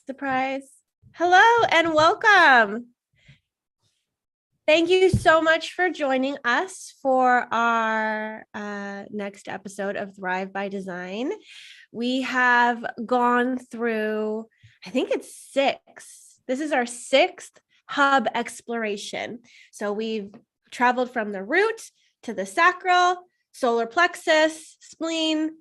surprise. Hello and welcome. Thank you so much for joining us for our next episode of Thrive by Design. We have gone through, I think it's 6. This is our 6th hub exploration. So we've traveled from the root to the sacral, solar plexus, spleen,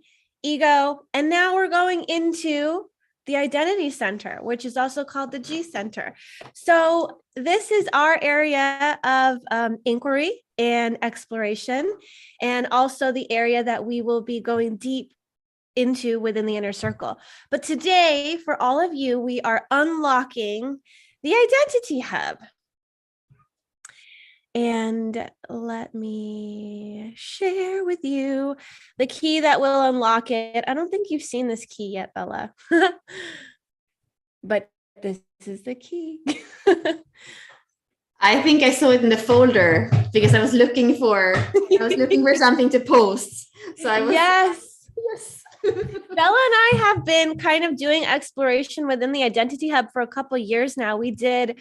ego, and now we're going into the identity center, which is also called the G center. So this is our area of inquiry and exploration, and also the area that we will be going deep into within the inner circle. But today, for all of you, we are unlocking the identity hub. And let me share with you the key that will unlock it. I don't think you've seen this key yet, Bella, but this is the key. I think I saw it in the folder because I was looking for something to post. So I was yes. Bella and I have been kind of doing exploration within the identity hub for a couple of years now. We did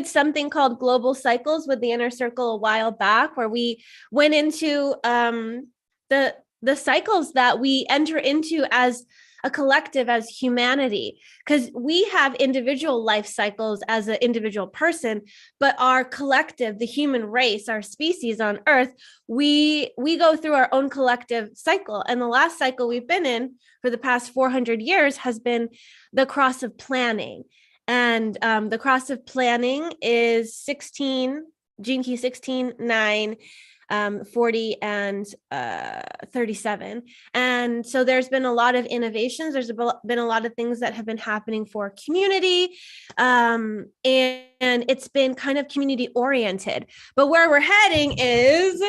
something called Global Cycles with the Inner Circle a while back, where we went into the cycles that we enter into as a collective, as humanity, because we have individual life cycles as an individual person, but our collective, the human race, our species on Earth, we go through our own collective cycle. And the last cycle we've been in for the past 400 years has been the cross of planning. And the cross of planning is 16, gene key 16, 9, 40 and 37. And so there's been a lot of innovations. There's been a lot of things that have been happening for community. And it's been kind of community oriented. But where we're heading is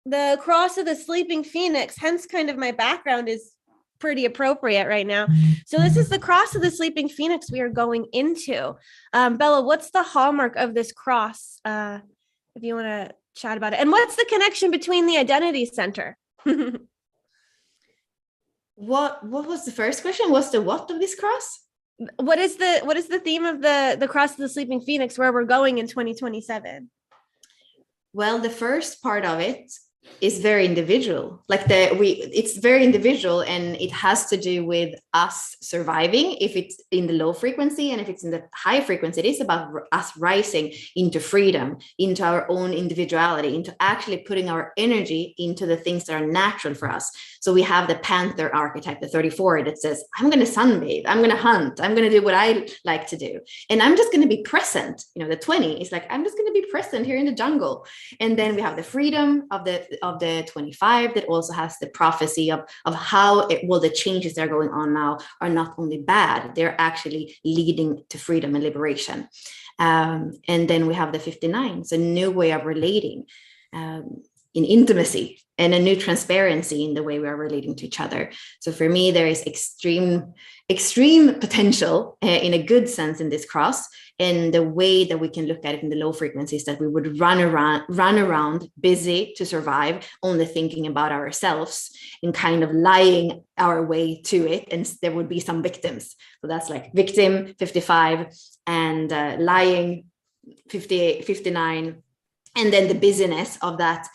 the cross of the sleeping phoenix. Hence kind of my background is pretty appropriate right now. So this is the cross of the sleeping phoenix we are going into. Bella, what's the hallmark of this cross? If you want to chat about it. And what's the connection between the identity center? What was the first question? What's the what of this cross? What is the theme of the cross of the sleeping phoenix, where we're going in 2027? Well, the first part of it is very individual. It's very individual, and it has to do with us surviving if it's in the low frequency, and if it's in the high frequency, it is about us rising into freedom, into our own individuality, into actually putting our energy into the things that are natural for us. So we have the panther archetype, the 34, that says, I'm going to sunbathe, I'm going to hunt, I'm going to do what I like to do, and I'm just going to be present. The 20 is like, I'm just going to be present here in the jungle. And then we have the freedom of the 25 that also has the prophecy of how the changes that are going on now are not only bad, they're actually leading to freedom and liberation. And then we have the 59, so a new way of relating in intimacy, and a new transparency in the way we are relating to each other. So for me, there is extreme potential in a good sense in this cross. And the way that we can look at it in the low frequencies, that we would run around busy to survive, only thinking about ourselves and kind of lying our way to it. And there would be some victims. So that's like victim 55 and lying 58, 59. And then the busyness of that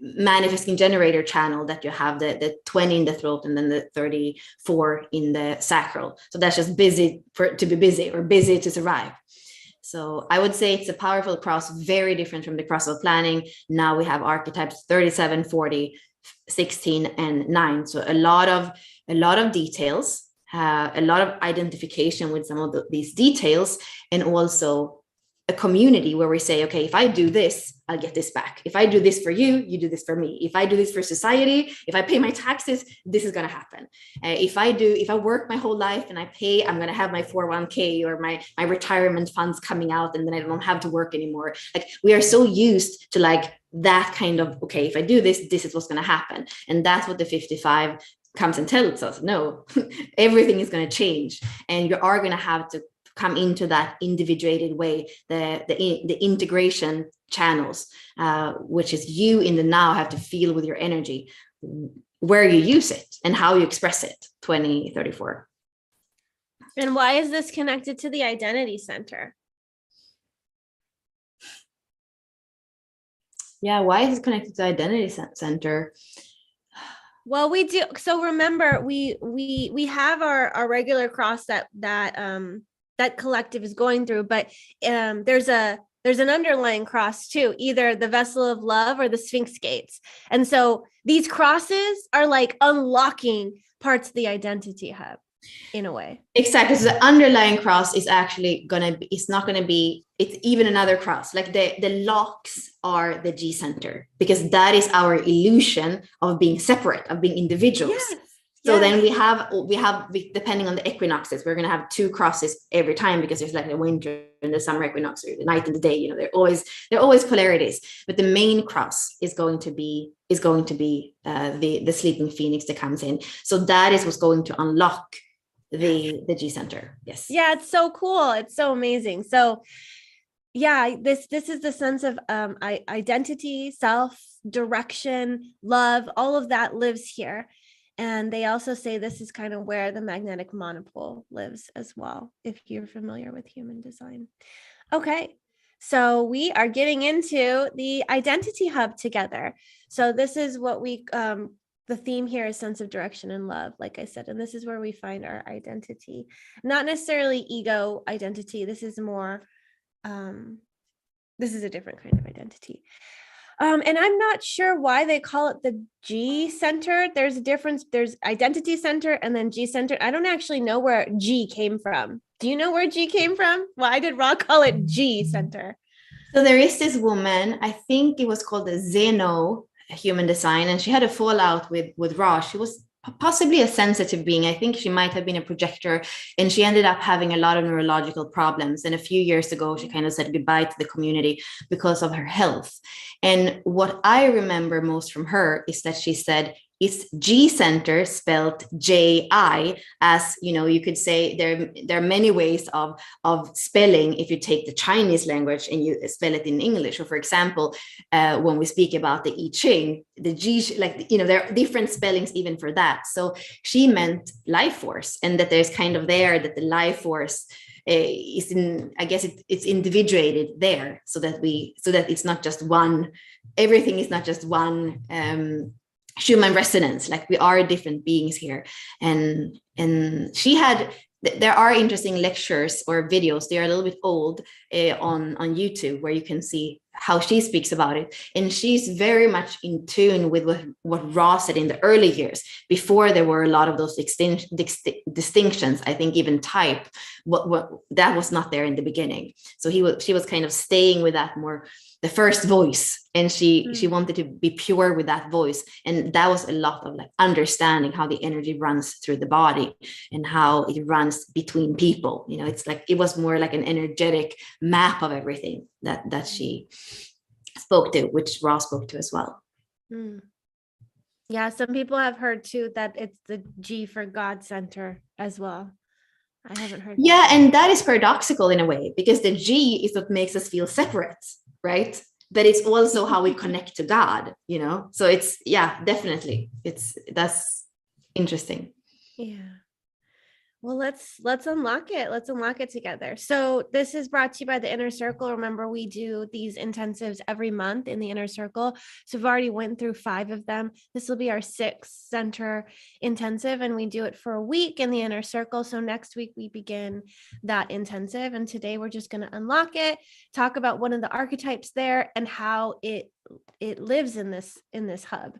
manifesting generator channel, that you have the 20 in the throat and then the 34 in the sacral. So that's just busy to be busy, or busy to survive. So I would say it's a powerful cross, very different from the cross of planning. Now we have archetypes 37, 40, 16, and 9. So a lot of details, a lot of identification with some of these details, and also a community where we say, okay, if I do this, I'll get this back. If I do this for you, you do this for me. If I do this for society, if I pay my taxes, this is going to happen. If I work my whole life and I'm going to have my 401k or my retirement funds coming out, and then I don't have to work anymore. Like, we are so used to like that kind of, okay, if I do this, this is what's going to happen. And that's what the 55 comes and tells us. No, everything is going to change, and you are going to have to come into that individuated way, the integration channels, which is you in the now have to feel with your energy where you use it and how you express it. 2034. And why is this connected to the identity center? Yeah, why is it connected to identity center? Well, we do. So remember, we have our regular cross that that collective is going through, but there's an underlying cross too, either the vessel of love or the Sphinx gates. And so these crosses are like unlocking parts of the identity hub in a way. Exactly. So the underlying cross is actually gonna be, it's not gonna be, it's even another cross. Like the locks are the G center, because that is our illusion of being separate, of being individuals. Yes. So yes. then we have depending on the equinoxes, we're gonna have two crosses every time, because there's like the winter and the summer equinox, or the night and the day. You know, they're always polarities. But the main cross is going to be the sleeping phoenix that comes in. So that is what's going to unlock the G center. Yes. Yeah, it's so cool. It's so amazing. So yeah, this is the sense of identity, self, direction, love, all of that lives here. And they also say this is kind of where the magnetic monopole lives as well, if you're familiar with human design. Okay, so we are getting into the identity hub together. So this is what we the theme here is sense of direction and love, like I said, and this is where we find our identity, not necessarily ego identity. This is more this is a different kind of identity. And I'm not sure why they call it the G center. There's a difference. There's identity center and then G center. I don't actually know where G came from. Do you know where G came from? Why did Ra call it G center? So there is this woman, I think it was called the Zeno human design, and she had a fallout with Ra. She was possibly a sensitive being. I think she might have been a projector, and she ended up having a lot of neurological problems. And a few years ago, she kind of said goodbye to the community because of her health. And what I remember most from her is that she said, it's G center spelled J-I, as you know, you could say there are many ways of spelling if you take the Chinese language and you spell it in English. So for example, when we speak about the I Ching, the G, like, you know, there are different spellings even for that. So she meant life force, and that there's kind of there that the life force is in, I guess it's individuated there, so that it's not just one, everything is not just one human resonance, like we are different beings here. And she had, there are interesting lectures or videos, they are a little bit old, on YouTube, where you can see how she speaks about it. And she's very much in tune with what Ra said in the early years, before there were a lot of those distinctions. I think even type, what that was not there in the beginning. So she was kind of staying with that more, the first voice, and she wanted to be pure with that voice. And that was a lot of like understanding how the energy runs through the body and how it runs between people. You know, it's like, it was more like an energetic map of everything that she spoke to, which Ra spoke to as well. Yeah, some people have heard too that it's the G for God center as well. I haven't heard. Yeah, and that is paradoxical in a way, because the G is what makes us feel separate, right? But it's also how we connect to God, you know? So it's, yeah, definitely. That's interesting. Yeah. Well, let's unlock it. Let's unlock it together. So this is brought to you by the Inner Circle. Remember, we do these intensives every month in the Inner Circle. So we've already went through 5 of them. This will be our 6th center intensive, and we do it for a week in the Inner Circle. So next week we begin that intensive, and today we're just going to unlock it, talk about one of the archetypes there and how it lives in this hub.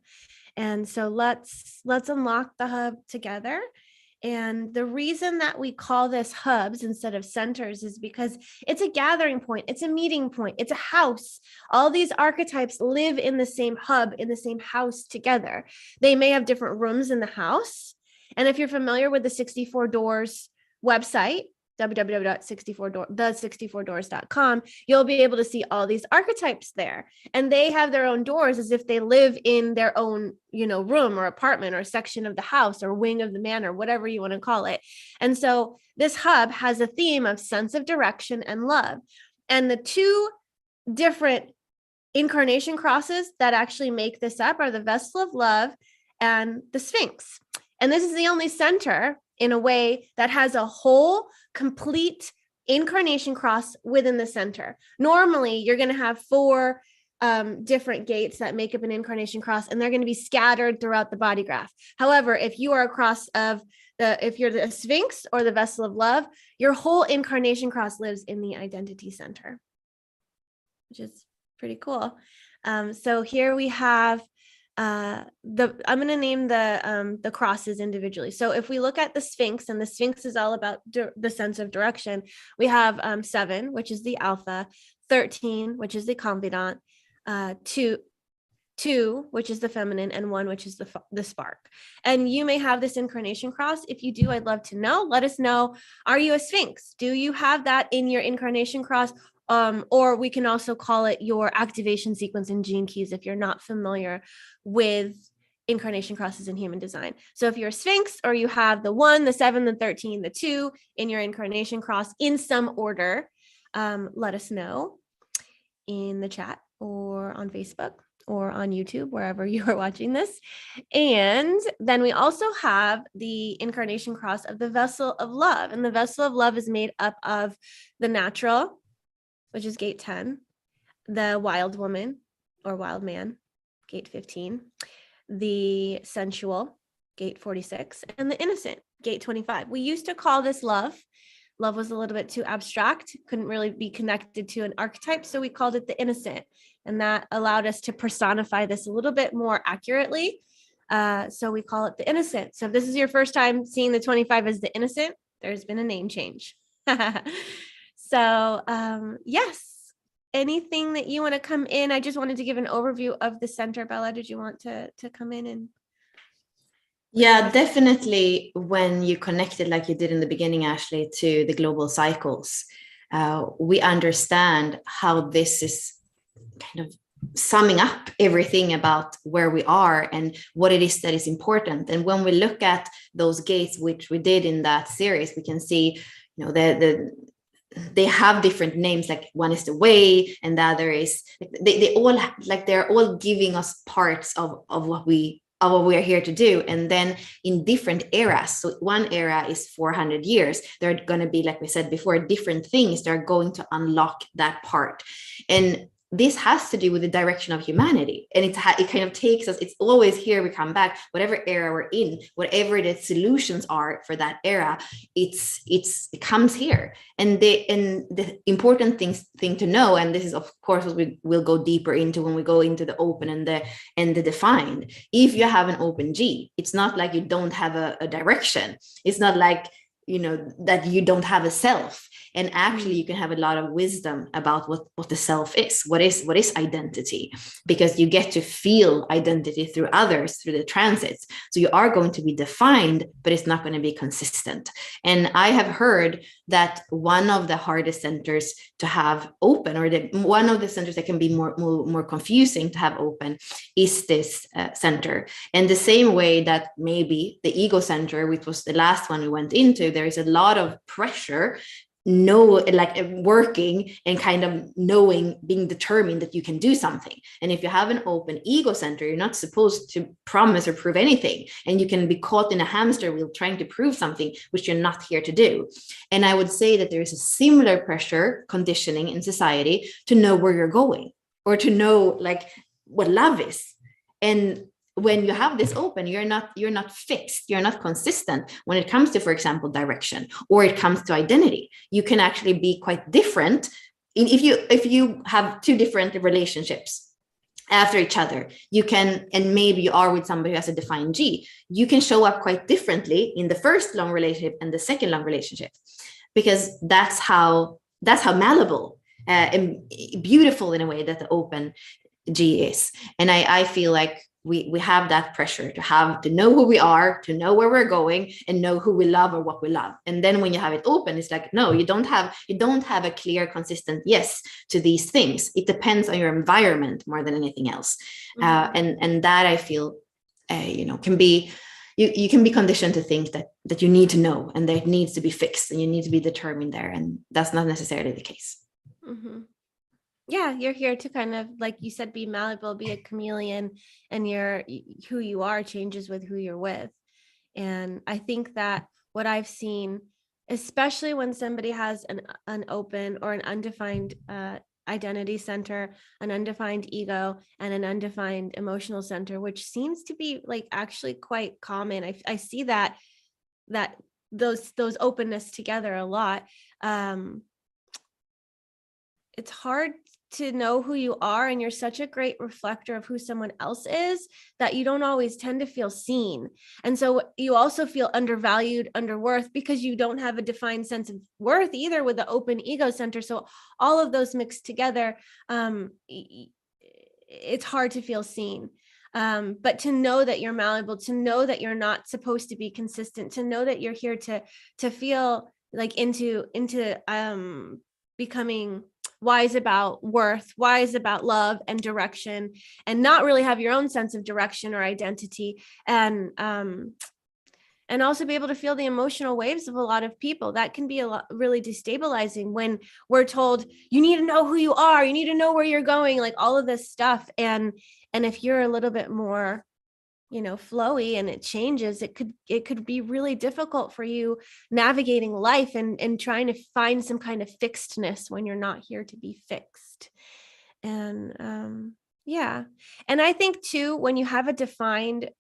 And so let's unlock the hub together. And the reason that we call this hubs instead of centers is because it's a gathering point. It's a meeting point. It's a house. All these archetypes live in the same hub, in the same house together. They may have different rooms in the house. And if you're familiar with the 64 Doors website, the64doors.com, you'll be able to see all these archetypes there, and they have their own doors as if they live in their own, you know, room or apartment or section of the house or wing of the manor, whatever you want to call it. And so this hub has a theme of sense of direction and love. And the 2 different incarnation crosses that actually make this up are the vessel of love and the Sphinx. And this is the only center in a way that has a whole complete incarnation cross within the center. Normally, you're going to have 4 different gates that make up an incarnation cross, and they're going to be scattered throughout the body graph. However, if you are a cross of if you're the Sphinx or the vessel of love, your whole incarnation cross lives in the identity center, which is pretty cool. So here we have I'm going to name the crosses individually. So if we look at the Sphinx, and the Sphinx is all about the sense of direction, we have 7, which is the alpha, 13, which is the confidant, 2, which is the feminine, and 1, which is the spark. And you may have this incarnation cross. If you do, I'd love to know. Let us know. Are you a Sphinx? Do you have that in your incarnation cross? Or we can also call it your activation sequence in Gene Keys if you're not familiar with incarnation crosses in human design. So if you're a Sphinx, or you have the 1, the 7, the 13, the 2 in your incarnation cross in some order, let us know in the chat or on Facebook or on YouTube, wherever you are watching this. And then we also have the incarnation cross of the vessel of love. And the vessel of love is made up of the natural, which is gate 10, the wild woman or wild man, gate 15, the sensual, gate 46, and the innocent, gate 25. We used to call this love. Love was a little bit too abstract, couldn't really be connected to an archetype, so we called it the innocent. And that allowed us to personify this a little bit more accurately. So we call it the innocent. So if this is your first time seeing the 25 as the innocent, there's been a name change. So yes, anything that you want to come in? I just wanted to give an overview of the center. Bella, did you want to come in and? Yeah, definitely. When you connected, like you did in the beginning, Ashley, to the global cycles, we understand how this is kind of summing up everything about where we are and what it is that is important. And when we look at those gates, which we did in that series, we can see, you know, they have different names. Like one is the way, and the other is they all like they're all giving us parts of what we are here to do. And then in different eras, so one era is 400 years, there are going to be, like we said before, different things that are going to unlock that part. And this has to do with the direction of humanity. And it kind of takes us, it's always here we come back, whatever era we're in, whatever the solutions are for that era, it comes here. And the important thing to know, and this is of course what we will go deeper into when we go into the open and the defined. If you have an open G, it's not like you don't have a direction. It's not like, you know, that you don't have a self. And actually you can have a lot of wisdom about what the self is, what is identity, because you get to feel identity through others, through the transits. So you are going to be defined, but it's not going to be consistent. And I have heard that one of the hardest centers to have open, or one of the centers that can be more confusing to have open, is this center. And the same way that maybe the ego center, which was the last one we went into, there is a lot of pressure working and kind of knowing, being determined that you can do something. And if you have an open ego center, you're not supposed to promise or prove anything, and you can be caught in a hamster wheel trying to prove something which you're not here to do. And I would say that there is a similar pressure conditioning in society to know where you're going, or to know like what love is. And when you have this open, you're not fixed, you're not consistent when it comes to, for example, direction, or it comes to identity. You can actually be quite different if you have 2 different relationships after each other. You can, and maybe you are with somebody who has a defined G, you can show up quite differently in the first long relationship and the second long relationship, because that's how malleable and beautiful in a way that the open G is. And I feel like we have that pressure to know who we are, to know where we're going, and know who we love or what we love. And then when you have it open, it's like, no, you don't have a clear, consistent yes to these things. It depends on your environment more than anything else. Mm-hmm. And that I feel, can be, you can be conditioned to think that you need to know, and that it needs to be fixed, and you need to be determined there. And that's not necessarily the case. Mm-hmm. Yeah, you're here to kind of, like you said, be malleable, be a chameleon, and who you are changes with who you're with. And I think that what I've seen, especially when somebody has an open or an undefined identity center, an undefined ego, and an undefined emotional center, which seems to be like actually quite common. I see that those openness together a lot. It's hard to know who you are, and you're such a great reflector of who someone else is that you don't always tend to feel seen. And so you also feel undervalued, underworth, because you don't have a defined sense of worth either with the open ego center. So all of those mixed together, it's hard to feel seen. But to know that you're malleable, to know that you're not supposed to be consistent, to know that you're here to feel like into becoming wise about worth, wise about love and direction, and not really have your own sense of direction or identity, and also be able to feel the emotional waves of a lot of people. That can be really destabilizing when we're told you need to know who you are, you need to know where you're going, like all of this stuff. And if you're a little bit more, flowy and it changes, it could be really difficult for you navigating life and trying to find some kind of fixedness when you're not here to be fixed. And yeah. And I think too, when you have a defined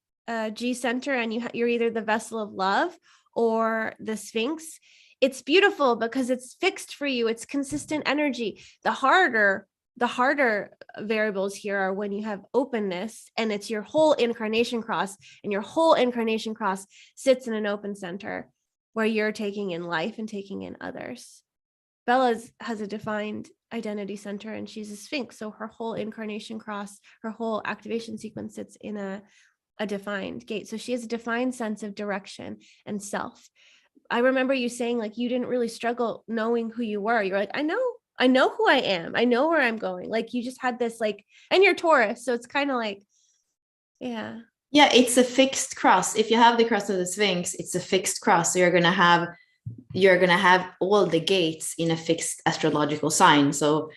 G center and you're either the vessel of love or the Sphinx, it's beautiful because it's fixed for you. It's consistent energy. The harder variables here are when you have openness and it's your whole incarnation cross, and your whole incarnation cross sits in an open center where you're taking in life and taking in others. Bella has a defined identity center and she's a Sphinx. So her whole incarnation cross, her whole activation sequence sits in a defined gate. So she has a defined sense of direction and self. I remember you saying like you didn't really struggle knowing who you were. You're like, I know who I am. I know where I'm going. Like you just had this like, and you're Taurus. So it's kind of like, yeah. Yeah, it's a fixed cross. If you have the cross of the Sphinx, it's a fixed cross. So you're gonna have all the gates in a fixed astrological sign. So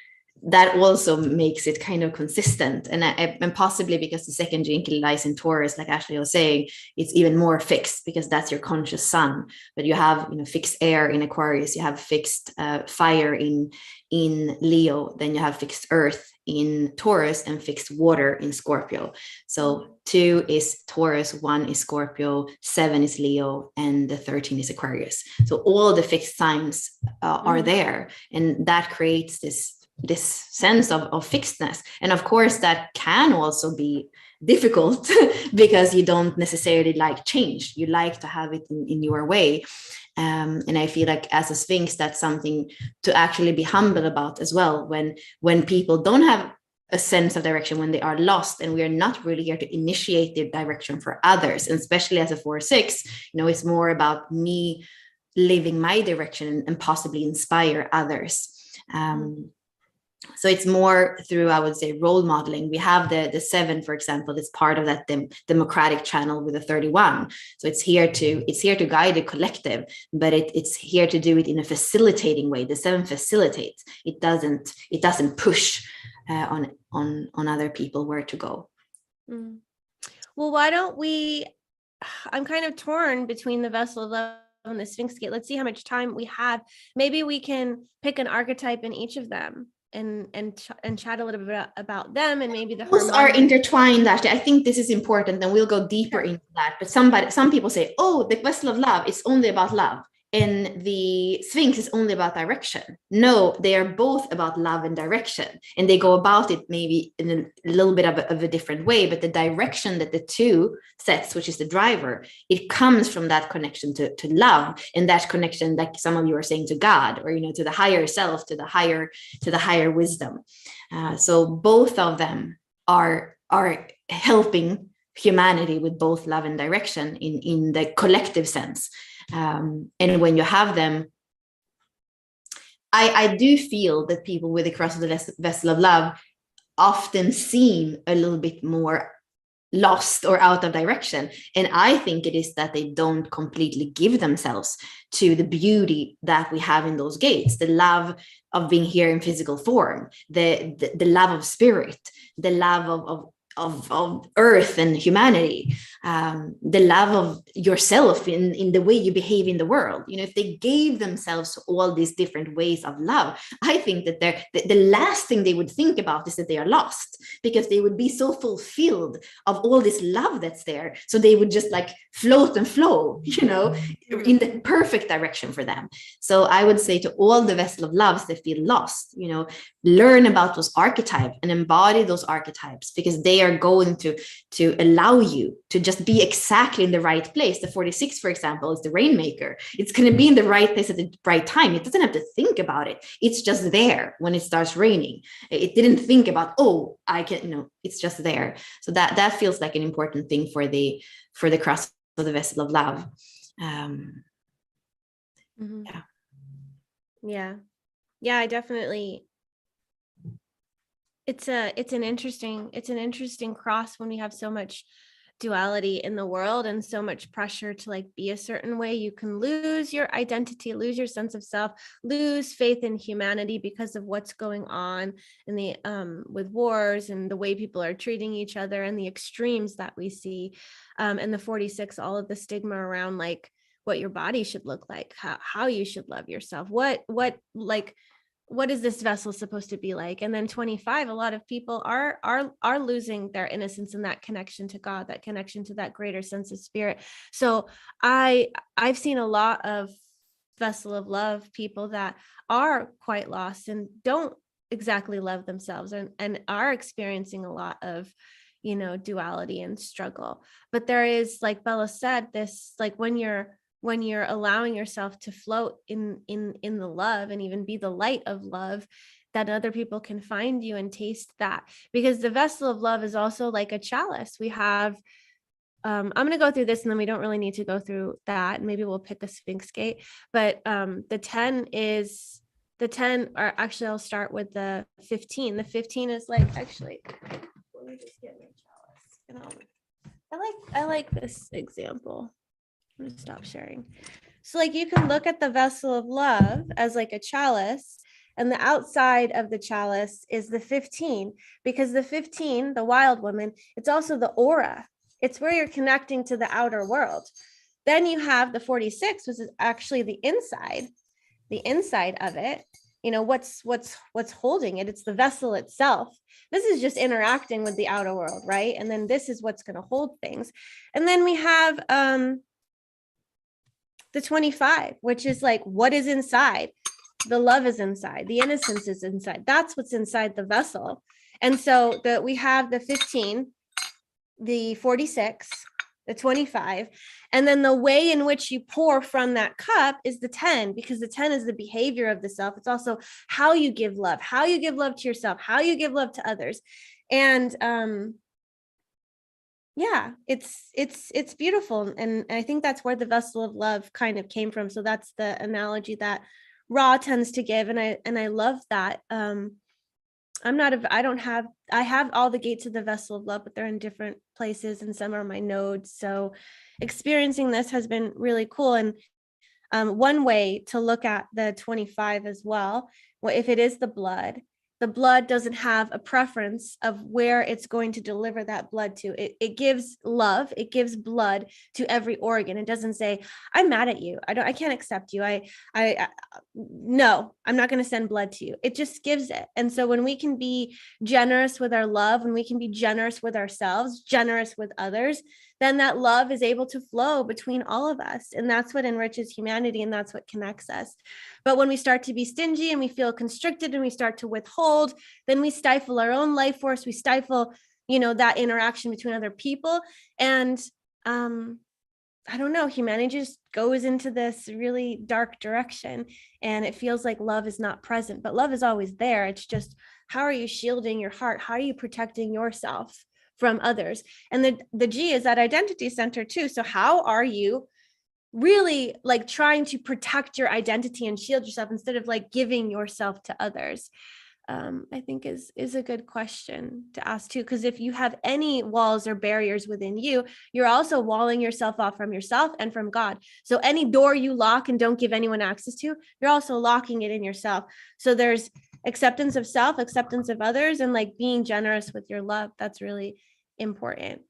that also makes it kind of consistent, and possibly because the second jinky lies in Taurus, like Ashley was saying, it's even more fixed because that's your conscious sun. But you have fixed air in Aquarius, you have fixed fire in Leo, then you have fixed earth in Taurus and fixed water in Scorpio. So 2 is Taurus, 1 is Scorpio, 7 is Leo, and the 13 is Aquarius. So all the fixed signs are there, and that creates this sense of fixedness. And of course that can also be difficult because you don't necessarily like change. You like to have it in your way. And I feel like as a Sphinx, that's something to actually be humble about as well. When people don't have a sense of direction, when they are lost, and we are not really here to initiate the direction for others, and especially as a 4-6, it's more about me living my direction and possibly inspire others. So it's more through, I would say, role modeling. We have the 7, for example, it's part of that democratic channel with the 31. So it's here to guide the collective, but it's here to do it in a facilitating way. The 7 facilitates. It doesn't push on other people where to go. Well, why don't we? I'm kind of torn between the vessel of love and the Sphinx gate. Let's see how much time we have. Maybe we can pick an archetype in each of them and chat a little bit about them, and maybe those are intertwined. Actually, I think this is important, and we'll go deeper into that. But some people say, oh, the vessel of love is only about love, and the Sphinx is only about direction. No, they are both about love and direction, and they go about it maybe in a little bit of a different way, but the direction that the 2 sets, which is the driver, it comes from that connection to love, and that connection, like some of you are saying, to God, or to the higher self, to the higher wisdom. So both of them are helping humanity with both love and direction in the collective sense. And when you have them, I do feel that people with the cross of the vessel of love often seem a little bit more lost or out of direction. And I think it is that they don't completely give themselves to the beauty that we have in those gates, the love of being here in physical form, the love of spirit, the love of earth and humanity. the love of yourself in the way you behave in the world. You know, if they gave themselves all these different ways of love, I think that the last thing they would think about is that they are lost, because they would be so fulfilled of all this love that's there. So they would just like float and flow, you know, in the perfect direction for them. So I would say to all the vessel of loves that feel lost, you know, learn about those archetypes and embody those archetypes, because they are going to allow you to just be exactly in the right place. The 46, for example, is the rainmaker. It's going to be in the right place at the right time. It doesn't have to think about it. It's just there when it starts raining. It didn't think about, oh, I can, no, it's just there. So that feels like an important thing for the cross of the vessel of love. Yeah, I definitely, it's an interesting cross when we have so much duality in the world and so much pressure to like be a certain way. You can lose your identity, lose your sense of self, lose faith in humanity because of what's going on in the with wars and the way people are treating each other and the extremes that we see. And the 46, all of the stigma around like what your body should look like, how you should love yourself, what is this vessel supposed to be like? And then 25, a lot of people are losing their innocence and that connection to God, that connection to that greater sense of spirit. So I've seen a lot of vessel of love people that are quite lost and don't exactly love themselves and are experiencing a lot of, you know, duality and struggle. But there is, like Bella said, this like when you're allowing yourself to float in the love and even be the light of love, that other people can find you and taste that. Because the vessel of love is also like a chalice. We have, I'm going to go through this and then we don't really need to go through that. Maybe we'll pick a Sphinx gate, but the 10, or actually I'll start with the 15. The 15 is like, actually, let me just get my chalice. I like this example. I'm gonna stop sharing. So like you can look at the vessel of love as like a chalice, and the outside of the chalice is the 15, because the 15, the wild woman, it's also the aura. It's where you're connecting to the outer world. Then you have the 46, which is actually the inside of it. You know, what's holding it? It's the vessel itself. This is just interacting with the outer world, right? And then this is what's going to hold things. And then we have the 25, which is like, what is inside? The love is inside. The innocence is inside. That's what's inside the vessel. And so we have the 15, the 46, the 25, and then the way in which you pour from that cup is the 10, because the 10 is the behavior of the self. It's also how you give love to yourself, how you give love to others. And yeah, it's beautiful. And I think that's where the vessel of love kind of came from. So that's the analogy that Ra tends to give. And I love that. I have all the gates of the vessel of love, but they're in different places and some are my nodes. So experiencing this has been really cool. And one way to look at the 25 as well, if it is the blood doesn't have a preference of where it's going to deliver that blood to. It gives love, it gives blood to every organ. It doesn't say, I'm mad at you. I can't accept you. No, I'm not going to send blood to you. It just gives it. And so when we can be generous with our love, when we can be generous with ourselves, generous with others, then that love is able to flow between all of us. And that's what enriches humanity. And that's what connects us. But when we start to be stingy and we feel constricted and we start to withhold, then we stifle our own life force. We stifle, that interaction between other people. And I don't know, humanity just goes into this really dark direction and it feels like love is not present, but love is always there. It's just, how are you shielding your heart? How are you protecting yourself from others? And the G is that identity center too. So how are you really like trying to protect your identity and shield yourself instead of like giving yourself to others? I think is a good question to ask too, because if you have any walls or barriers within you, you're also walling yourself off from yourself and from God. So any door you lock and don't give anyone access to, you're also locking it in yourself. So there's acceptance of self, acceptance of others, and like being generous with your love. That's really important.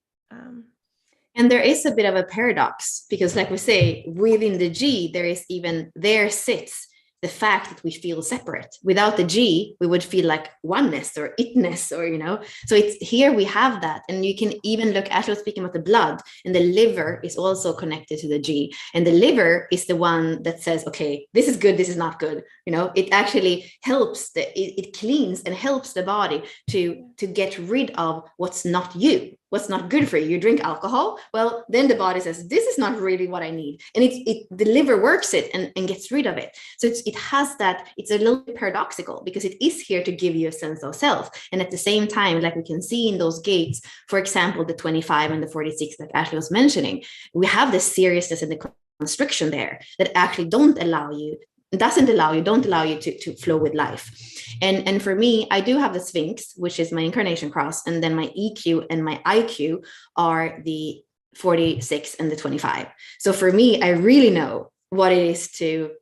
And there is a bit of a paradox, because like we say, within the G, there sits the fact that we feel separate. Without the G, we would feel like oneness or itness, or, so it's here we have that. And you can even look, as I was speaking about the blood, and the liver is also connected to the G. And the liver is the one that says, okay, this is good, this is not good. It actually helps, it cleans and helps the body to get rid of what's not you, what's not good for you. You drink alcohol, well, then the body says, this is not really what I need. And the liver works it and gets rid of it. So it has that, it's a little bit paradoxical, because it is here to give you a sense of self. And at the same time, like we can see in those gates, for example, the 25 and the 46 that Ashley was mentioning, we have the seriousness and the constriction there that actually don't allow you to flow with life. And for me, I do have the Sphinx, which is my incarnation cross, and then my EQ and my IQ are the 46 and the 25. So for me, I really know what it is to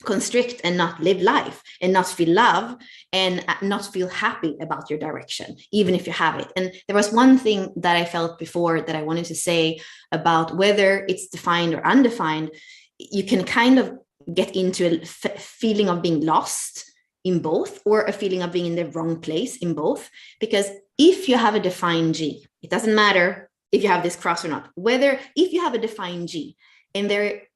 constrict and not live life, and not feel love, and not feel happy about your direction, even if you have it. And there was one thing that I felt before that I wanted to say about whether it's defined or undefined. You can kind of get into a feeling of being lost in both, or a feeling of being in the wrong place in both. Because if you have a defined G, it doesn't matter if you have this cross or not, whether if you have a defined G and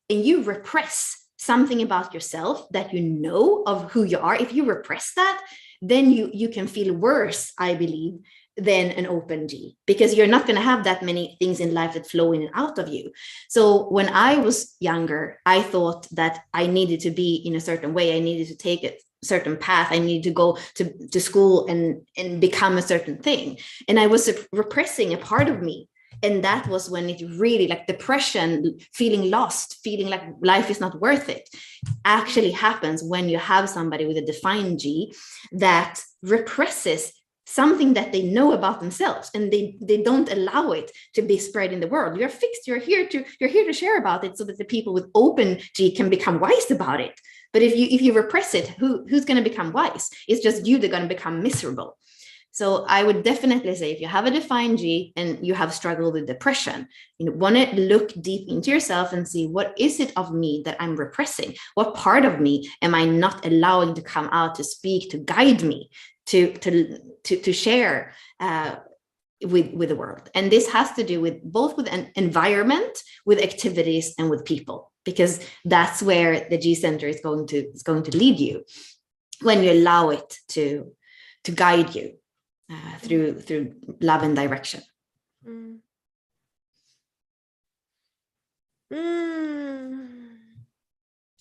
you repress something about yourself that you know of who you are, if you repress that, then you can feel worse, I believe, than an open G, because you're not going to have that many things in life that flow in and out of you. So when I was younger, I thought that I needed to be in a certain way. I needed to take a certain path. I needed to go to school and become a certain thing. And I was repressing a part of me. And that was when it really, like depression, feeling lost, feeling like life is not worth it, actually happens when you have somebody with a defined G that represses something that they know about themselves, and they don't allow it to be spread in the world. You're fixed, you're here to share about it, so that the people with open G can become wise about it. But if you repress it, who's going to become wise? It's just you that are going to become miserable. So I would definitely say, if you have a defined G and you have struggled with depression, you want to look deep into yourself and see, what is it of me that I'm repressing? What part of me am I not allowing to come out, to speak, to guide me, to share with the world? And this has to do with both with an environment, with activities, and with people, because that's where the G center is going to lead you, when you allow it to guide you through love and direction.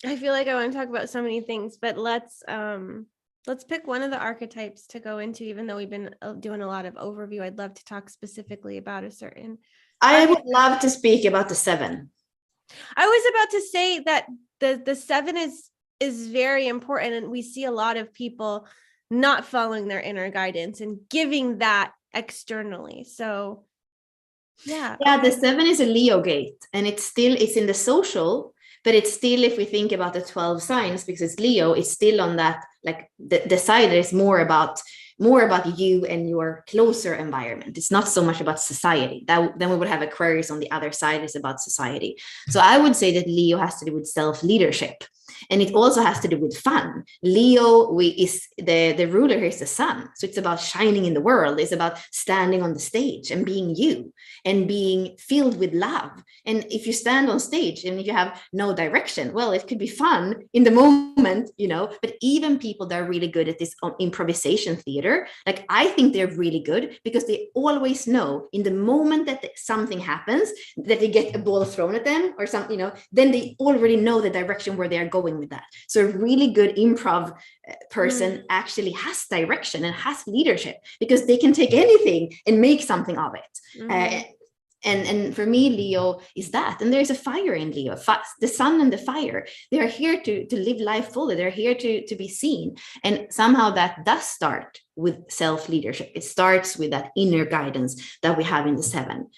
I feel like I want to talk about so many things, but let's pick one of the archetypes to go into. Even though we've been doing a lot of overview, I'd love to talk specifically about a certain. I would love to speak about the 7. I was about to say that the 7 is very important, and we see a lot of people not following their inner guidance and giving that externally. So yeah, the 7 is a Leo gate, and it's in the social, but it's still, if we think about the 12 signs, because it's Leo, it's still on that, like the side that is more about you and your closer environment. It's not so much about society. Then we would have Aquarius on the other side, is about society. So I would say that Leo has to do with self-leadership. And it also has to do with fun. Leo is the ruler here is the sun. So it's about shining in the world. It's about standing on the stage and being you and being filled with love. And if you stand on stage and if you have no direction, well, it could be fun in the moment, but even people that are really good at this improvisation theater, like I think they're really good, because they always know in the moment that something happens, that they get a ball thrown at them or something, then they already know the direction where they're going with that. So a really good improv person actually has direction and has leadership, because they can take anything and make something of it. And for me, Leo is that. And there's a fire in Leo, the sun and the fire. They are here to live life fully. They're here to be seen. And somehow that does start with self-leadership. It starts with that inner guidance that we have in the 7.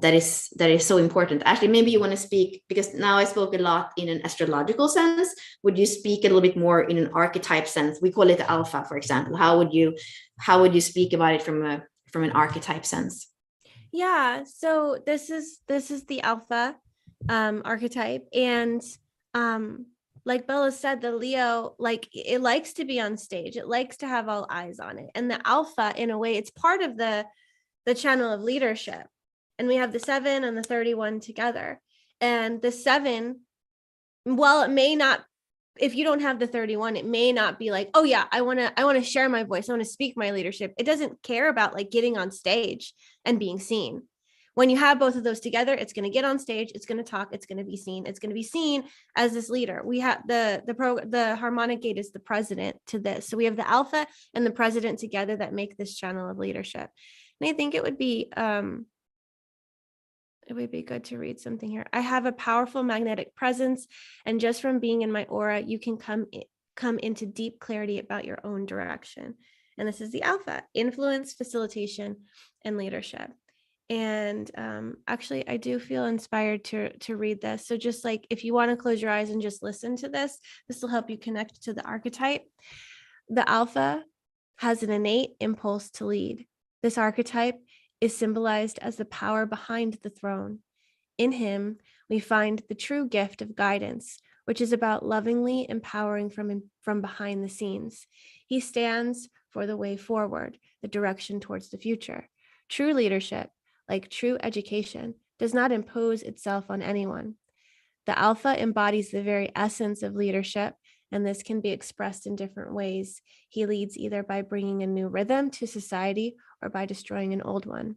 That is so important. Actually, maybe you want to speak, because now I spoke a lot in an astrological sense. Would you speak a little bit more in an archetype sense? We call it the alpha, for example. How would you speak about it from an archetype sense? Yeah, so this is the alpha archetype, and like Bella said, the Leo, like, it likes to be on stage, it likes to have all eyes on it, and the alpha, in a way, it's part of the channel of leadership. And we have the 7 and the 31 together, and the 7, while it may not, if you don't have the 31, it may not be like, oh yeah, I want to share my voice, I want to speak my leadership. It doesn't care about like getting on stage and being seen. When you have both of those together, it's going to get on stage, it's going to talk, it's going to be seen, it's going to be seen as this leader. We have the harmonic gate is the president to this. So we have the alpha and the president together that make this channel of leadership. And I think it would be good to read something here. I have a powerful magnetic presence, and just from being in my aura, you can come into deep clarity about your own direction. And this is the alpha: influence, facilitation, and leadership. And actually, I do feel inspired to read this. So just like, if you want to close your eyes and just listen to this, this will help you connect to the archetype. The alpha has an innate impulse to lead. This archetype is symbolized as the power behind the throne. In him, we find the true gift of guidance, which is about lovingly empowering from behind the scenes. He stands for the way forward, the direction towards the future. True leadership, like true education, does not impose itself on anyone. The alpha embodies the very essence of leadership, and this can be expressed in different ways. He leads either by bringing a new rhythm to society or by destroying an old one.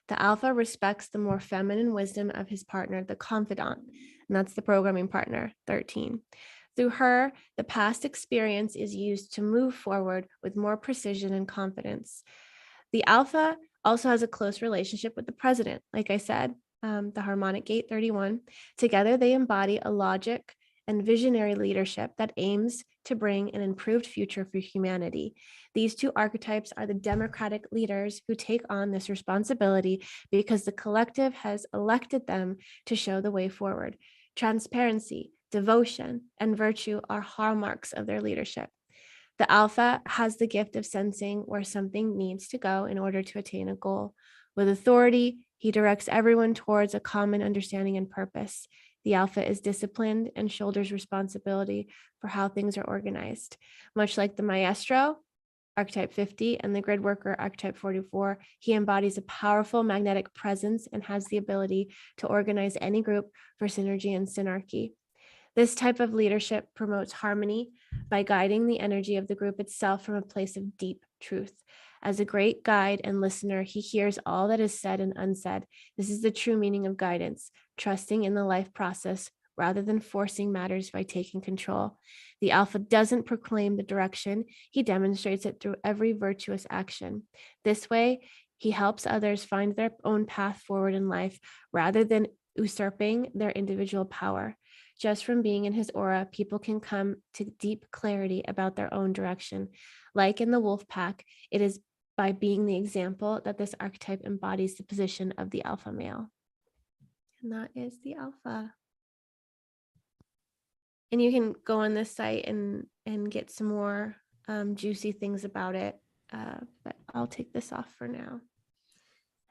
The alpha respects the more feminine wisdom of his partner, the confidant, and that's the programming partner, 13. Through her, the past experience is used to move forward with more precision and confidence. The alpha also has a close relationship with the president, like I said, the harmonic gate, 31. Together, they embody a logic and visionary leadership that aims to bring an improved future for humanity. These two archetypes are the democratic leaders who take on this responsibility because the collective has elected them to show the way forward. Transparency, devotion, and virtue are hallmarks of their leadership. The alpha has the gift of sensing where something needs to go in order to attain a goal. With authority, he directs everyone towards a common understanding and purpose. The alpha is disciplined and shoulders responsibility for how things are organized. Much like the maestro, archetype 50, and the grid worker, archetype 44, he embodies a powerful magnetic presence and has the ability to organize any group for synergy and synarchy. This type of leadership promotes harmony by guiding the energy of the group itself from a place of deep truth. As a great guide and listener, he hears all that is said and unsaid. This is the true meaning of guidance, trusting in the life process rather than forcing matters by taking control. The alpha doesn't proclaim the direction, he demonstrates it through every virtuous action. This way, he helps others find their own path forward in life rather than usurping their individual power. Just from being in his aura, people can come to deep clarity about their own direction. Like in the wolf pack, it is by being the example that this archetype embodies the position of the alpha male. And that is the alpha. And you can go on this site and get some more juicy things about it. But I'll take this off for now.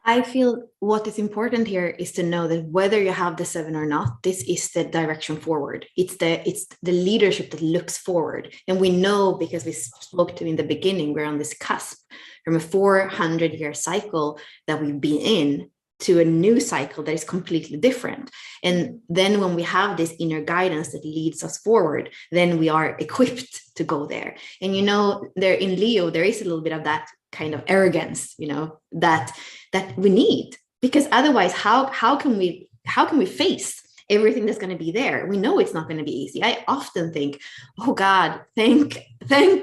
I feel what is important here is to know that whether you have the 7 or not, this is the direction forward. It's the leadership that looks forward. And we know, because we spoke to in the beginning, we're on this cusp from a 400-year cycle that we've been in to a new cycle that is completely different. And then when we have this inner guidance that leads us forward, then we are equipped to go there. And there in Leo, there is a little bit of that kind of arrogance, that we need, because otherwise how can we face everything that's going to be there? We know it's not going to be easy. I often think, oh God, thank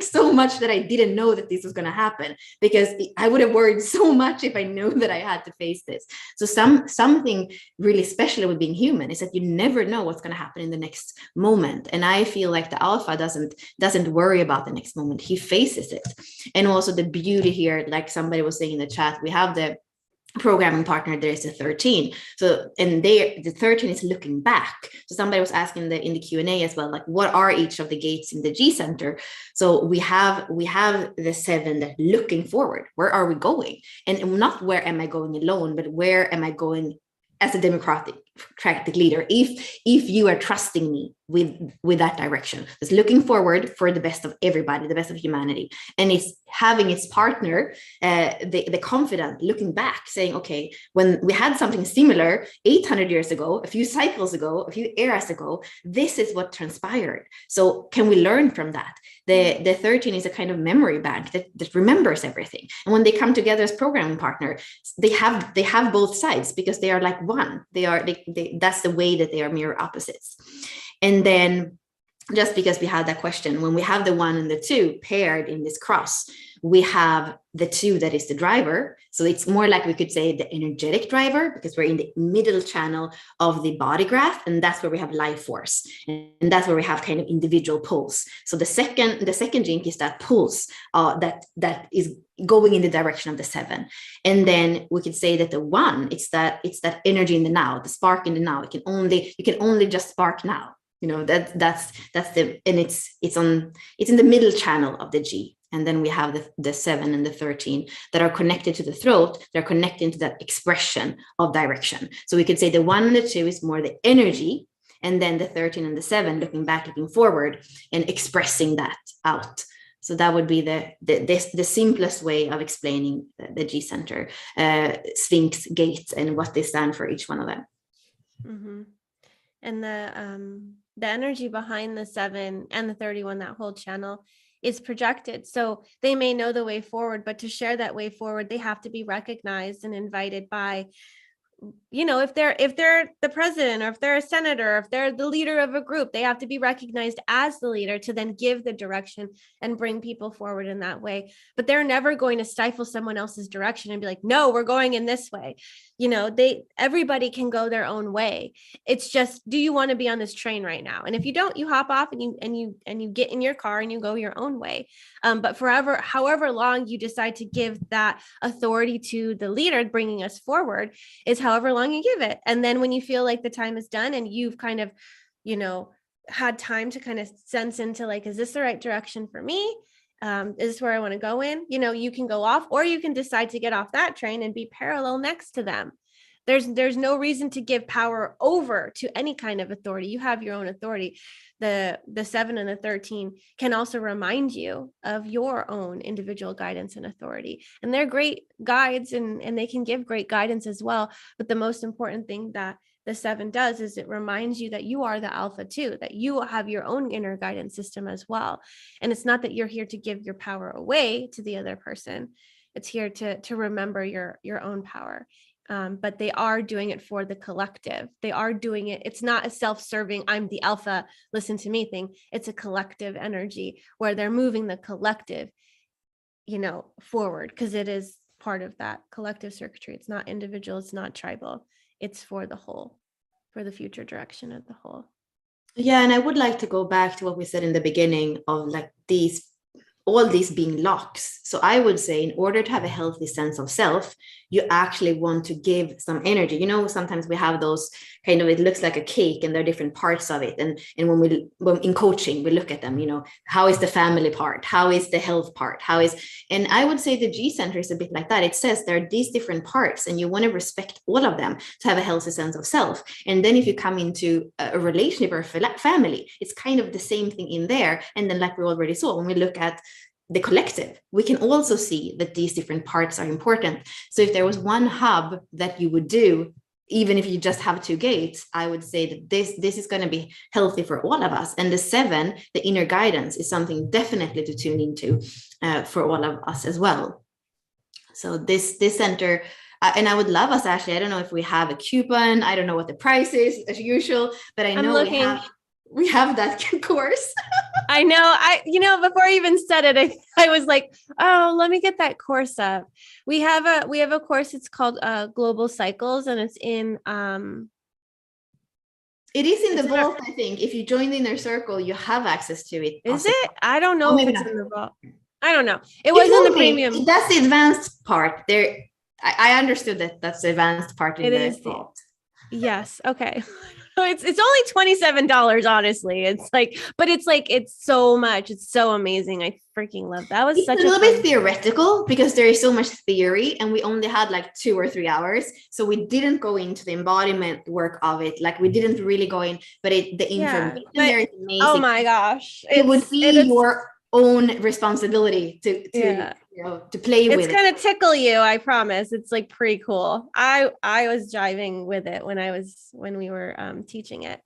so much that I didn't know that this was going to happen, because I would have worried so much if I knew that I had to face this. So something really special with being human is that you never know what's going to happen in the next moment. And I feel like the alpha doesn't worry about the next moment. He faces it. And also the beauty here, like somebody was saying in the chat, we have the programming partner, there is a 13. So, and the 13 is looking back. So somebody was asking in the Q&A as well, like, what are each of the gates in the G center? So we have the 7 that looking forward. Where are we going? And not where am I going alone, but where am I going as a democratic leader, if you are trusting me with that direction. It's looking forward for the best of everybody, the best of humanity, and it's having its partner, the confidant, looking back, saying, okay, when we had something similar 800 years ago, a few cycles ago, a few eras ago, this is what transpired. So can we learn from that? The 13 is a kind of memory bank that remembers everything, and when they come together as programming partner, they have both sides, because they are like one. That's the way that they are mirror opposites. And then, just because we had that question, when we have the 1 and the 2 paired in this cross, we have the 2 that is the driver. So it's more like we could say the energetic driver, because we're in the middle channel of the body graph, and that's where we have life force, and that's where we have kind of individual pulse. So the second jinki is that pulse that is going in the direction of the 7. And then we could say that the 1, it's that energy in the now, the spark in the now. You can only just spark now. You know, that's the, and it's in the middle channel of the G. And then we have the 7 and the 13 that are connected to the throat. They're connected to that expression of direction. So we could say the 1 and the 2 is more the energy, and then the 13 and the 7 looking back, looking forward, and expressing that out. So that would be the simplest way of explaining the G center, Sphinx gates, and what they stand for, each one of them. Mm-hmm. And the energy behind the 7 and the 31, that whole channel, is projected. So they may know the way forward, but to share that way forward, they have to be recognized and invited by, you know, if they're the president, or if they're a senator, or if they're the leader of a group, they have to be recognized as the leader to then give the direction and bring people forward in that way. But they're never going to stifle someone else's direction and be like, no, we're going in this way. You know, everybody can go their own way. It's just, do you want to be on this train right now? And if you don't, you hop off and you get in your car and you go your own way. But however long you decide to give that authority to the leader bringing us forward is however long you give it. And then when you feel like the time is done and you've kind of, you know, had time to kind of sense into like, is this the right direction for me? Is this where I want to go in? You know, you can go off, or you can decide to get off that train and be parallel next to them. There's no reason to give power over to any kind of authority. You have your own authority. The 7 and the 13 can also remind you of your own individual guidance and authority. And they're great guides, and they can give great guidance as well. But the most important thing that the 7 does is it reminds you that you are the alpha too, that you have your own inner guidance system as well. And it's not that you're here to give your power away to the other person. It's here to remember your own power. But they are doing it for the collective. They are doing it. It's not a self-serving, I'm the alpha, listen to me thing. It's a collective energy where they're moving the collective, you know, forward, because it is part of that collective circuitry. It's not individual. It's not tribal. It's for the whole, for the future direction of the whole. Yeah, and I would like to go back to what we said in the beginning of like all these being locks. So I would say, in order to have a healthy sense of self, you actually want to give some energy. You know, sometimes we have those kind of, it looks like a cake and there are different parts of it. And when in coaching, we look at them, you know, how is the family part? How is the health part? And I would say the G center is a bit like that. It says there are these different parts and you want to respect all of them to have a healthy sense of self. And then if you come into a relationship or a family, it's kind of the same thing in there. And then like we already saw, when we look at the collective, we can also see that these different parts are important. So if there was one hub that you would do, even if you just have 2 gates, I would say that this is going to be healthy for all of us. And the 7, the inner guidance, is something definitely to tune into for all of us as well. So this center, and I would love us, Ashley, I don't know if we have a coupon, I don't know what the price is as usual, but I know we have that course. I know, before I even said it, I was like, oh, let me get that course up. We have a course. It's called Global Cycles, and it's in it is in the vault. I think if you join the inner circle, you have access to it. Is it? I don't know if it's in the vault. I don't know. It was in the premium. That's the advanced part there. I understood that that's the advanced part in It the is thought. yes. Okay. It's only $27, honestly. It's like, but it's like, it's so much. It's so amazing. I freaking love that. Was It's such a little fun bit theoretical because there is so much theory and we only had like 2 or 3 hours. So we didn't go into the embodiment work of it. Like we didn't really go in, but the information there is amazing. Oh my gosh. It would be your own responsibility to to play with it. It's gonna tickle you, I promise. It's like pretty cool. I was jiving with it when we were teaching it.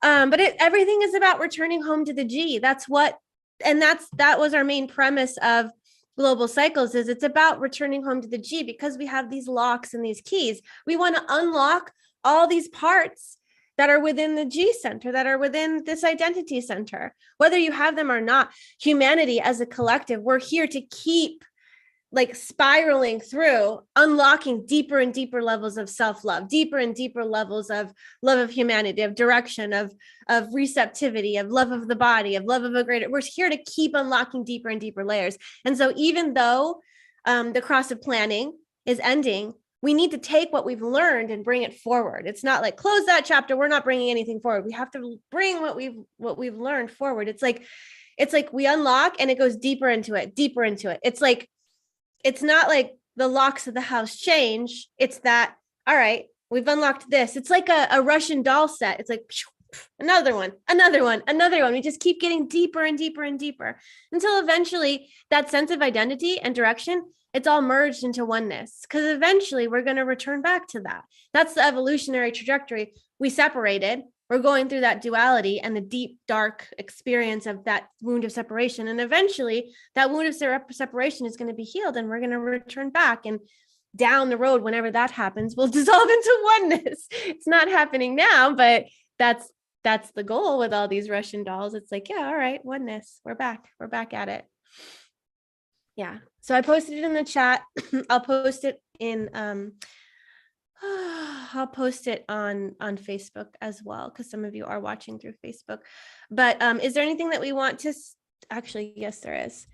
But everything is about returning home to the G. That was our main premise of Global Cycles, is it's about returning home to the G, because we have these locks and these keys. We want to unlock all these parts that are within the G center, that are within this identity center, whether you have them or not. Humanity as a collective, we're here to keep like spiraling through, unlocking deeper and deeper levels of self-love, deeper and deeper levels of love of humanity, of direction, of receptivity, of love of the body, of love of a greater. We're here to keep unlocking deeper and deeper layers. And so even though the cross of planning is ending, we need to take what we've learned and bring it forward. It's not like close that chapter, we're not bringing anything forward. We have to bring what we've learned forward. It's like we unlock and it goes deeper into it. It's not like the locks of the house change. It's that, all right, we've unlocked this. It's like a Russian doll set. It's like another one. We just keep getting deeper and deeper and deeper until eventually that sense of identity and direction, it's all merged into oneness, because eventually we're going to return back to that. That's the evolutionary trajectory. We separated. We're going through that duality and the deep, dark experience of that wound of separation. And eventually that wound of separation is going to be healed and we're going to return back. And down the road, whenever that happens, we'll dissolve into oneness. It's not happening now, but that's the goal with all these Russian dolls. It's like, yeah, all right, oneness. We're back at it. Yeah. So I posted it in the chat. I'll post it in, I'll post it on Facebook as well, because some of you are watching through Facebook. But is there anything that we want to actually? Yes, there is.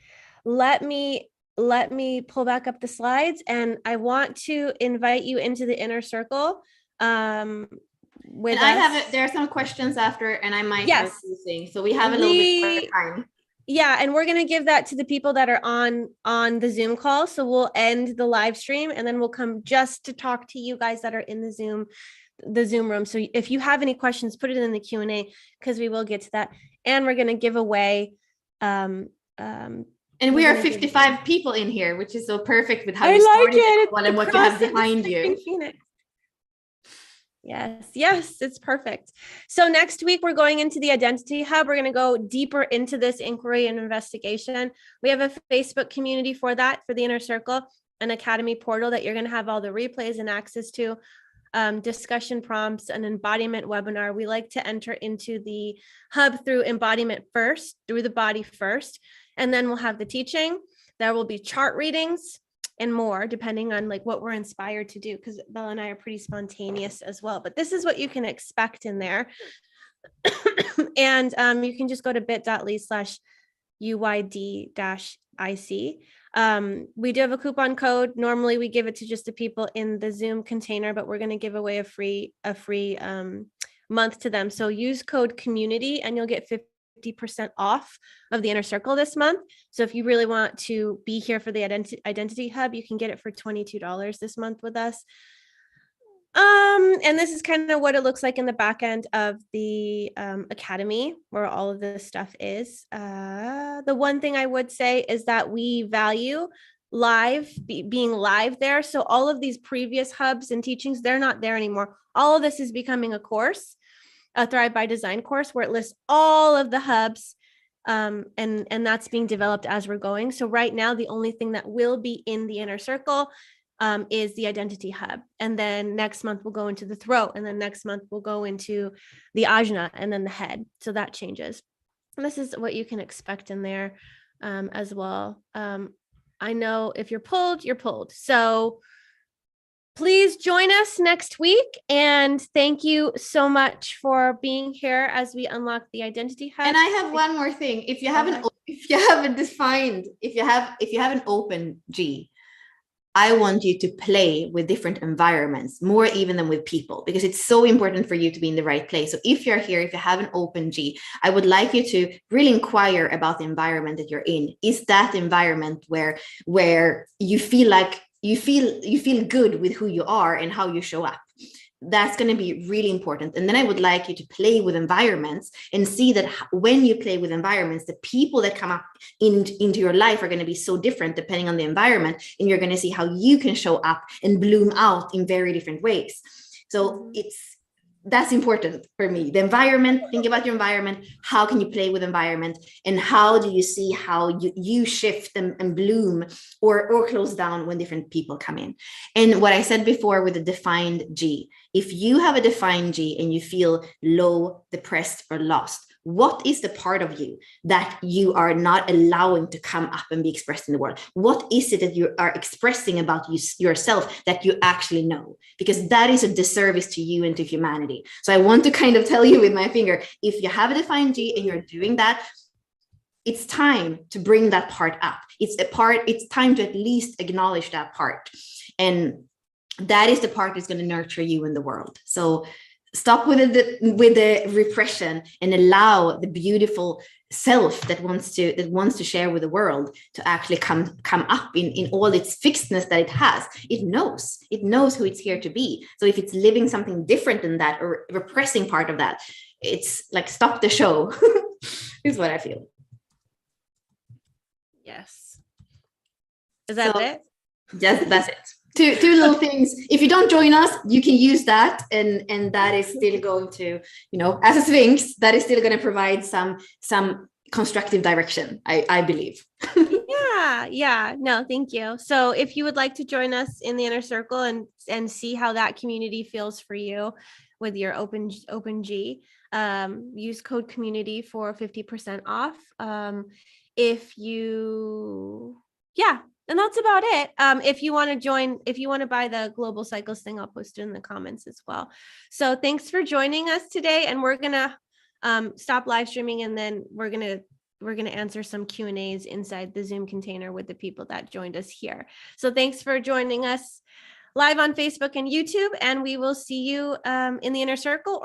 Let me pull back up the slides, and I want to invite you into the inner circle. With and I have it. There are some questions after, and I might yes. So we have a little bit of time. Yeah, and we're going to give that to the people that are on the Zoom call. So we'll end the live stream and then we'll come just to talk to you guys that are in the Zoom room. So if you have any questions, put it in the Q&A, because we will get to that. And we're going to give away and we are 55 people in here, which is so perfect with how you started it and what you have behind you. Phoenix. Yes, it's perfect. So next week, we're going into the Identity Hub. We're going to go deeper into this inquiry and investigation. We have a Facebook community for that, for the Inner Circle, an Academy portal that you're going to have all the replays and access to, discussion prompts, an embodiment webinar. We like to enter into the hub through embodiment first, through the body first, and then we'll have the teaching. There will be chart readings and more, depending on like what we're inspired to do, because Bella and I are pretty spontaneous as well. But this is what you can expect in there. And you can just go to bit.ly/UYD-IC. We do have a coupon code. Normally we give it to just the people in the Zoom container, but we're going to give away a free month to them. So use code community and you'll get 50% off of the Inner Circle this month. So if you really want to be here for the Identity Hub, you can get it for $22 this month with us. And this is kind of what it looks like in the back end of the Academy, where all of this stuff is. The one thing I would say is that we value being live there. So all of these previous hubs and teachings, they're not there anymore. All of this is becoming a course, a Thrive by Design course, where it lists all of the hubs, and that's being developed as we're going. So right now, the only thing that will be in the Inner Circle is the Identity Hub. And then next month we'll go into the throat. And then next month we'll go into the ajna and then the head. So that changes. And this is what you can expect in there as well. I know if you're pulled, you're pulled. So please join us next week. And thank you so much for being here as we unlock the Identity Hub. And I have one more thing. If you have an open G, I want you to play with different environments more even than with people, because it's so important for you to be in the right place. So if you're here, if you have an open G, I would like you to really inquire about the environment that you're in. Is that environment where you feel like you feel good with who you are and how you show up? That's going to be really important. And then I would like you to play with environments and see that when you play with environments, the people that come up into your life are going to be so different depending on the environment. And you're going to see how you can show up and bloom out in very different ways. So that's important for me. The environment, think about your environment. How can you play with environment? And how do you see how you shift and bloom or close down when different people come in? And what I said before with the defined G, if you have a defined G and you feel low, depressed, or lost, what is the part of you that you are not allowing to come up and be expressed in the world? What is it that you are expressing about yourself that you actually know? Because that is a disservice to you and to humanity. So I want to kind of tell you with my finger, if you have a defined G and you're doing that, it's time to bring that part up. It's time to at least acknowledge that part. And that is the part that's going to nurture you in the world. So stop with the repression and allow the beautiful self that wants to share with the world to actually come up in all its fixedness that it has. It knows who it's here to be. So if it's living something different than that or repressing part of that, it's like, stop the show is what I feel. Yes. Is that it? Yes, that's it. Two little things. If you don't join us, you can use that, and that is still going to, as a Sphinx, that is still going to provide some constructive direction, I believe. Yeah. No, thank you. So if you would like to join us in the inner circle and see how that community feels for you with your open G, use code community for 50% off. And that's about it. If you want to buy the Global Cycles thing, I'll post it in the comments as well. So thanks for joining us today. And we're going to stop live streaming, and then we're going to answer some Q&As inside the Zoom container with the people that joined us here. So thanks for joining us live on Facebook and YouTube, and we will see you in the inner circle.